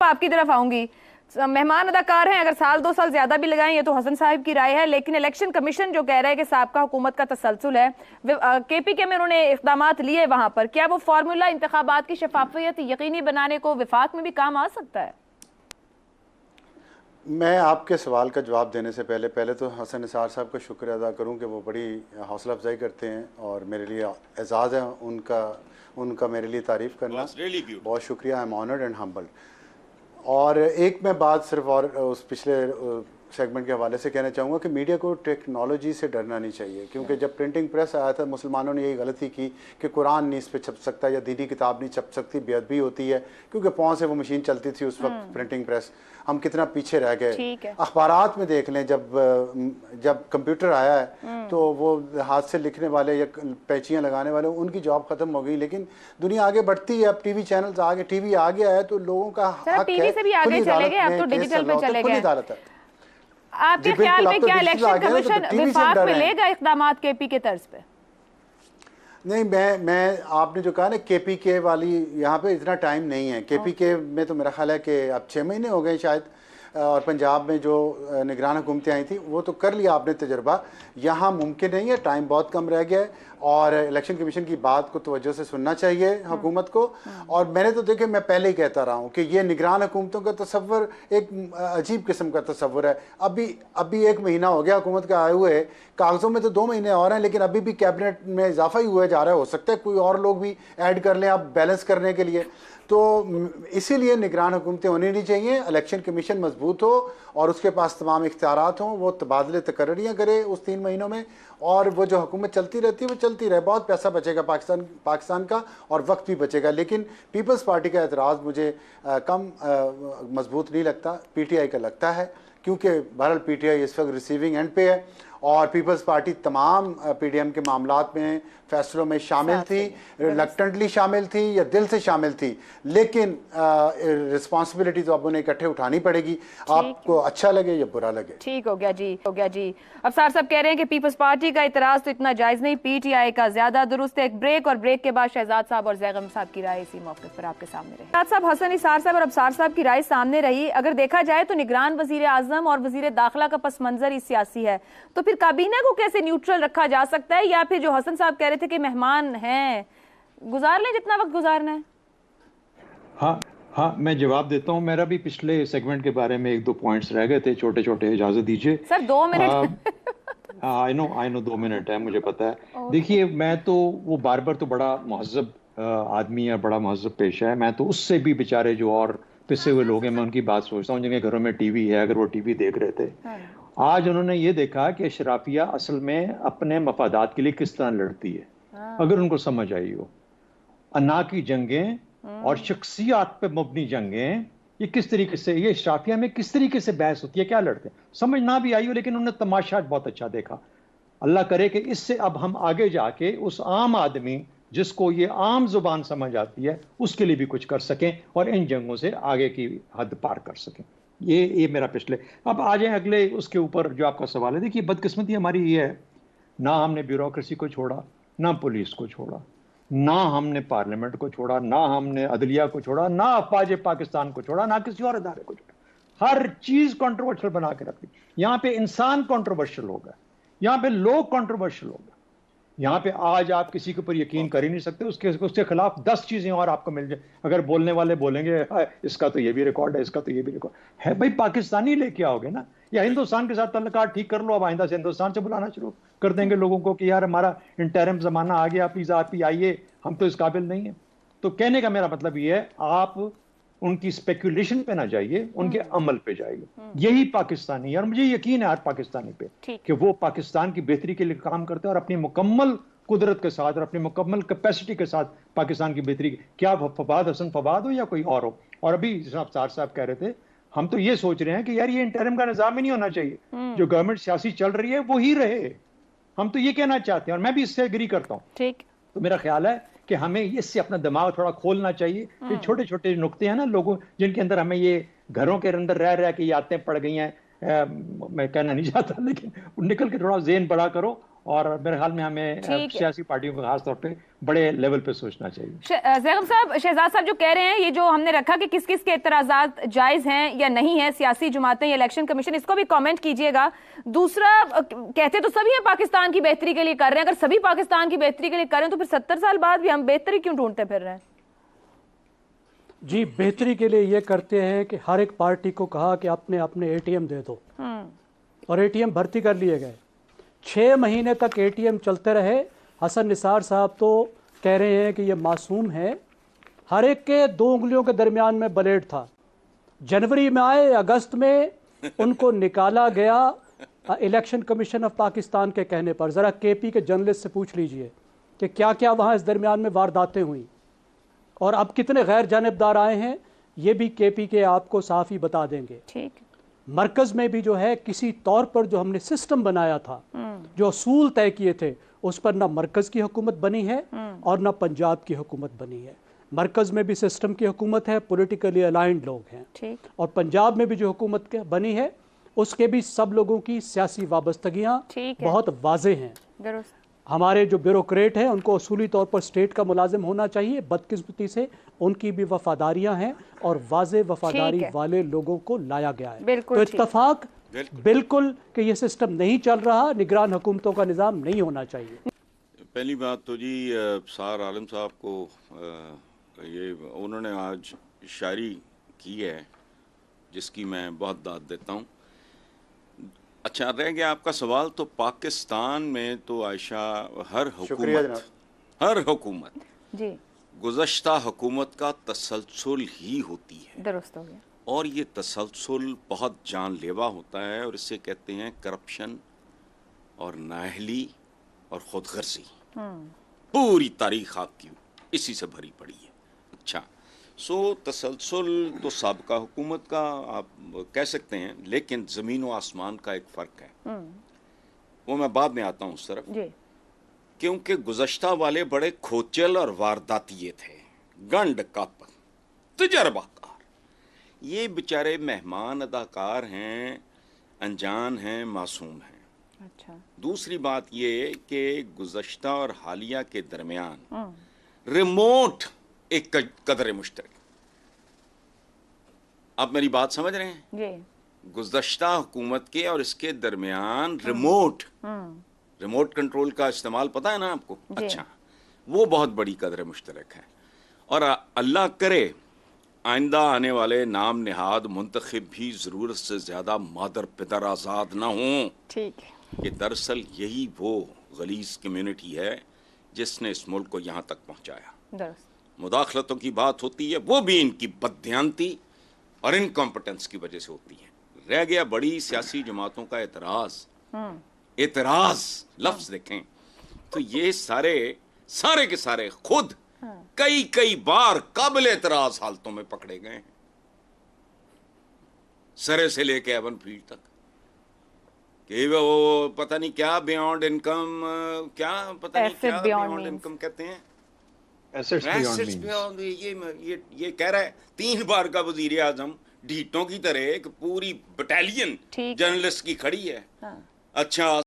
آپ کی طرف آؤں گی. مہمان اداکار ہیں, اگر سال 2 سال زیادہ بھی لگائیں یہ تو حسن صاحب کی رائے ہے, لیکن الیکشن کمیشن جو کہہ رہا ہے کہ سابقہ حکومت کا تسلسل ہے, کے پی کے میں انہوں نے اقدامات لیے وہاں پر, کیا وہ فارمولا انتخابات کی شفافیت یقینی بنانے کو وفاق میں بھی کام آ سکتا ہے؟ میں آپ کے سوال کا جواب دینے سے پہلے تو حسن نثار صاحب کا شکریہ ادا کروں کہ وہ بڑی حوصلہ افزائی کرتے ہیں, اور میرے لیے اعزاز ہے ان کا میرے لیے تعریف کرنا. بہت شکریہ, I am honoured and humbled. اور ایک میں بات صرف اور اس پچھلے سیگمنٹ کے حوالے سے کہنا چاہوں گا کہ میڈیا کو ٹیکنالوجی سے ڈرنا نہیں چاہیے, کیونکہ جب پرنٹنگ پریس آیا تھا مسلمانوں نے یہی غلطی کی کہ قرآن نہیں اس پہ چھپ سکتا یا دینی کتاب نہیں چھپ سکتی, بے ادبی ہوتی ہے, کیونکہ پاؤں سے وہ مشین چلتی تھی اس وقت پرنٹنگ پریس. ہم کتنا پیچھے رہ گئے. اخبارات میں دیکھ لیں, جب کمپیوٹر آیا ہے تو وہ ہاتھ سے لکھنے والے یا پیچیاں لگانے والے ان کی جاب ختم ہو گئی, لیکن دنیا آگے بڑھتی ہے. اب ٹی وی چینلز آگے, ٹی وی آ گیا ہے تو لوگوں کا حق ہے. ٹی وی سے بھی آگے چلے گئے, اب تو ڈیجیٹل پہ چلے گئے. آپ کے خیال میں کیا الیکشن کمیشن وفاق میں لے گا اقدامات کے پی کے طرز پہ؟ نہیں, میں آپ نے جو کہا نا کے پی کے والی, یہاں پہ اتنا ٹائم نہیں ہے. کے پی کے میں تو میرا خیال ہے کہ اب 6 مہینے ہو گئے شاید, اور پنجاب میں جو نگران حکومتیں آئی تھیں وہ تو کر لیا آپ نے تجربہ. یہاں ممکن نہیں ہے, ٹائم بہت کم رہ گیا ہے, اور الیکشن کمیشن کی بات کو توجہ سے سننا چاہیے حکومت کو. اور میں نے تو دیکھیں, میں پہلے ہی کہتا رہا ہوں کہ یہ نگران حکومتوں کا تصور ایک عجیب قسم کا تصور ہے. ابھی 1 مہینہ ہو گیا حکومت کا آئے ہوئے, کاغذوں میں تو 2 مہینے اور ہیں, لیکن ابھی بھی کیبنٹ میں اضافہ ہی ہوا جا رہا ہے. ہو سکتا ہے کوئی اور لوگ بھی ایڈ کر لیں آپ بیلنس کرنے کے لیے. تو اسی لیے نگران حکومتیں ہونی نہیں چاہیے. الیکشن کمیشن مضبوط ہو اور اس کے پاس تمام اختیارات ہوں, وہ تبادلے تقرریاں کرے اس 3 مہینوں میں, اور وہ جو حکومت چلتی رہتی ہے وہ چلتی رہے. بہت پیسہ بچے گا پاکستان کا, اور وقت بھی بچے گا. لیکن پیپلز پارٹی کا اعتراض مجھے کم مضبوط نہیں لگتا, پی ٹی آئی کا لگتا ہے, کیونکہ بہرحال پی ٹی آئی اس وقت ریسیونگ اینڈ پہ ہے, اور پیپلز پارٹی تمام پی ڈی ایم کے معاملات میں فیصلوں میں شامل تھی, ریلکٹنٹلی شامل تھی یا دل سے شامل تھی, لیکن رسپانسبلٹی تو اب انہیں اکٹھے اٹھانی پڑے گی, آپ کو اچھا لگے یا برا لگے. ٹھیک ہو گیا جی. افسر صاحب کہہ رہے ہیں کہ پیپلز پارٹی کا اعتراض تو اتنا جائز نہیں, پی ٹی آئی کا زیادہ درست ہے. ایک بریک, اور بریک کے بعد شہزاد صاحب اور زیغم صاحب کی رائے اسی موقع پر آپ کے سامنے رہی. شہزاد صاحب, حسن نثار صاحب اور ابصار صاحب کی رائے سامنے رہی. اگر دیکھا جائے تو نگران وزیر اعظم اور وزیر داخلہ کا پس منظر ہی سیاسی ہے, تو پھر کابینہ کو کیسے نیوٹرل رکھا جا سکتا ہے؟ یا پھر جو حسن صاحب کہہ رہے تھے کہ مہمان ہیں, گزار لیں جتنا وقت گزارنا ہے. ہاں میں جواب دیتا ہوں. میرا بھی پچھلے سیگمنٹ کے بارے میں 1-2 پوائنٹس رہ گئے تھے چھوٹے چھوٹے, اجازت دیجیے سر. 2 منٹ. آئی نو 2 منٹ ہے, مجھے پتا ہے. دیکھیے, میں تو وہ بار تو بڑا مہذب آدمی ہے, بڑا مہذب پیشہ ہے. میں تو اس سے بھی بیچارے جو اور پسے ہوئے لوگ ہیں, میں ان کی بات سوچتا ہوں جن کے گھروں میں ٹی وی ہے, اگر وہ ٹی وی دیکھ رہے تھے. آج انہوں نے یہ دیکھا کہ اشرافیہ اصل میں اپنے مفادات کے لیے کس طرح لڑتی ہے, اگر ان کو سمجھ آئی ہو. انا کی جنگیں اور شخصیات پہ مبنی جنگیں, یہ کس طریقے سے, یہ اشرافیہ میں کس طریقے سے بحث ہوتی ہے, کیا لڑتے ہیں, سمجھ نہ بھی آئی ہو, لیکن انہوں نے تماشا بہت اچھا دیکھا. اللہ کرے کہ اس سے اب ہم آگے جا کے اس عام آدمی جس کو یہ عام زبان سمجھ آتی ہے اس کے لیے بھی کچھ کر سکیں, اور ان جنگوں سے آگے کی حد پار کر سکیں. یہ میرا پچھلے. اب آ جائیں اگلے اس کے اوپر جو آپ کا سوال ہے. دیکھیے, بدقسمتی ہماری یہ ہے, نہ ہم نے بیوروکریسی کو چھوڑا, نہ پولیس کو چھوڑا, نہ ہم نے پارلیمنٹ کو چھوڑا, نہ ہم نے عدلیہ کو چھوڑا, نہ افواج پاکستان کو چھوڑا, نہ کسی اور ادارے کو چھوڑا. ہر چیز کنٹروورشل بنا کے رکھ دی. یہاں پہ انسان کنٹروورشل ہوگا, یہاں پہ لوگ کنٹروورشل ہوگا. یہاں پہ آج آپ کسی کے اوپر یقین کر ہی نہیں سکتے, اس کے خلاف 10 چیزیں اور آپ کو مل جائیں. اگر بولنے والے بولیں گے اس کا تو یہ بھی ریکارڈ ہے, اس کا تو یہ بھی ریکارڈ ہے, بھائی پاکستانی لے کے آؤ گے نا, یا ہندوستان کے ساتھ تعلقات ٹھیک کر لو. اب آئندہ سے ہندوستان سے بلانا شروع کر دیں گے لوگوں کو کہ یار ہمارا انٹرم زمانہ آ گیا, پلیز آپ ہی آئیے, ہم تو اس قابل نہیں ہیں. تو کہنے کا میرا مطلب یہ ہے, آپ ان کی اسپیکولیشن پہ نہ جائیے, ان کے عمل پہ جائیے. یہی پاکستانی ہے, اور مجھے یقین ہے ہر پاکستانی پہ کہ وہ پاکستان کی بہتری کے لیے کام کرتے ہیں, اور اپنی مکمل قدرت کے ساتھ اور اپنی مکمل کیپیسٹی کے ساتھ پاکستان کی بہتری. کیا فواد حسن فواد ہو یا کوئی اور ہو. اور ابھی جناب افسر صاحب کہہ رہے تھے, ہم تو یہ سوچ رہے ہیں کہ یار یہ انٹرم کا نظام ہی نہیں ہونا چاہیے, جو گورنمنٹ سیاسی چل رہی ہے وہی رہے. ہم تو یہ کہنا چاہتے ہیں, اور میں بھی اس سے ایگری کرتا ہوں. ٹھیک. تو میرا خیال ہے کہ ہمیں اس سے اپنا دماغ تھوڑا کھولنا چاہیے. یہ چھوٹے چھوٹے نقطے ہیں نا لوگوں جن کے اندر ہمیں یہ گھروں کے اندر رہ کے یہ عادتیں پڑ گئی ہیں, میں کہنا نہیں چاہتا, لیکن نکل کے تھوڑا ذہن بڑا کرو اور میرے خیال میں ہمیں سیاسی پارٹیوں کو خاص طور پہ بڑے لیول پہ سوچنا چاہیے. زیغم صاحب، شہزاد صاحب جو کہہ رہے ہیں یہ جو ہم نے رکھا کہ کس کس کے اعتراضات جائز ہیں یا نہیں ہیں، سیاسی جماعتیں یا الیکشن کمیشن، اس کو بھی کامنٹ کیجئے گا. دوسرا، کہتے تو سبھی ہیں پاکستان کی بہتری کے لیے کر رہے ہیں، اگر سبھی پاکستان کی بہتری کے لیے کر رہے ہیں تو پھر 70 سال بعد بھی ہم بہتری کیوں ڈھونڈتے پھر رہے ہیں؟ جی بہتری کے لیے یہ کرتے ہیں کہ ہر ایک پارٹی کو کہا کہ اپنے اے ٹی ایم دے دو، اور اے ٹی ایم بھرتی کر لیے گئے. 6 مہینے تک اے ٹی ایم چلتے رہے. حسن نثار صاحب تو کہہ رہے ہیں کہ یہ معصوم ہے. ہر ایک کے 2 انگلیوں کے درمیان میں بلیڈ تھا. جنوری میں آئے، اگست میں ان کو نکالا گیا الیکشن کمیشن آف پاکستان کے کہنے پر. ذرا کے پی کے جرنلسٹ سے پوچھ لیجئے کہ کیا کیا وہاں اس درمیان میں وارداتیں ہوئیں، اور اب کتنے غیر جانبدار آئے ہیں، یہ بھی کے پی کے آپ کو صاف ہی بتا دیں گے. مرکز میں بھی جو ہے کسی طور پر جو ہم نے سسٹم بنایا تھا، جو اصول طے کیے تھے، اس پر نہ مرکز کی حکومت بنی ہے اور نہ پنجاب کی حکومت بنی ہے. مرکز میں بھی سسٹم کی حکومت ہے، پولیٹیکلی الائنڈ لوگ ہیں، اور پنجاب میں بھی جو حکومت بنی ہے اس کے بھی سب لوگوں کی سیاسی وابستگیاں بہت واضح ہیں. ہمارے جو بیوروکریٹ ہیں ان کو اصولی طور پر اسٹیٹ کا ملازم ہونا چاہیے. بدقسمتی سے ان کی بھی وفاداریاں ہیں، اور واضح وفاداری والے لوگوں کو لایا گیا ہے. تو اتفاق بالکل کہ یہ سسٹم نہیں چل رہا، نگران حکومتوں کا نظام نہیں ہونا چاہیے. پہلی بات تو جی سار عالم صاحب کو یہ انہوں نے آج شاعری کی ہے جس کی میں بہت داد دیتا ہوں. اچھا رہ گیا آپ کا سوال، تو پاکستان میں تو عائشہ ہر حکومت جی گزشتہ حکومت کا تسلسل ہی ہوتی ہے. درست ہو گیا. اور یہ تسلسل بہت جان لیوا ہوتا ہے، اور اسے کہتے ہیں کرپشن اور نااہلی اور خود غرضی. پوری تاریخ آپ کی اسی سے بھری پڑی ہے. اچھا تسلسل تو سابقہ حکومت کا آپ کہہ سکتے ہیں، لیکن زمین و آسمان کا ایک فرق ہے. وہ میں بعد میں آتا ہوں اس طرف، کیونکہ گزشتہ والے بڑے کھوچل اور وارداتیے تھے، گنڈ کپ تجربہ کار. یہ بیچارے مہمان اداکار ہیں، انجان ہیں، معصوم ہیں. اچھا، دوسری بات یہ کہ گزشتہ اور حالیہ کے درمیان ریموٹ ایک قدر مشترک. آپ میری بات سمجھ رہے ہیں؟ جی. گزشتہ حکومت کے اور اس کے درمیان ریموٹ کنٹرول کا استعمال پتہ ہے نا آپ کو؟ اچھا، وہ بہت بڑی قدر مشترک ہے. اور اللہ کرے آئندہ آنے والے نام نہاد منتخب بھی ضرورت سے زیادہ مادر پدر آزاد نہ ہوں. ٹھیک ہے. کہ دراصل یہی وہ غلیظ کمیونٹی ہے جس نے اس ملک کو یہاں تک پہنچایا. درست. مداخلتوں کی بات ہوتی ہے، وہ بھی ان کی بددیانتی اور انکمپٹنس کی وجہ سے ہوتی ہے. رہ گیا بڑی سیاسی جماعتوں کا اعتراض لفظ دیکھیں تو یہ سارے کے سارے خود کئی بار قابل اعتراض حالتوں میں پکڑے گئے ہیں، سرے سے لے کے ایون فیلڈ تک، کہ وہ پتہ نہیں کیا بیانڈ انکم، کیا پتہ نہیں کیا بیانڈ انکم کہتے ہیں، یہ کہہ رہا ہے 3 بار کا وزیر اعظم ڈھیٹوں کی طرح ایک پوری بٹالین جرنلسٹ کی کھڑی ہے. اچھا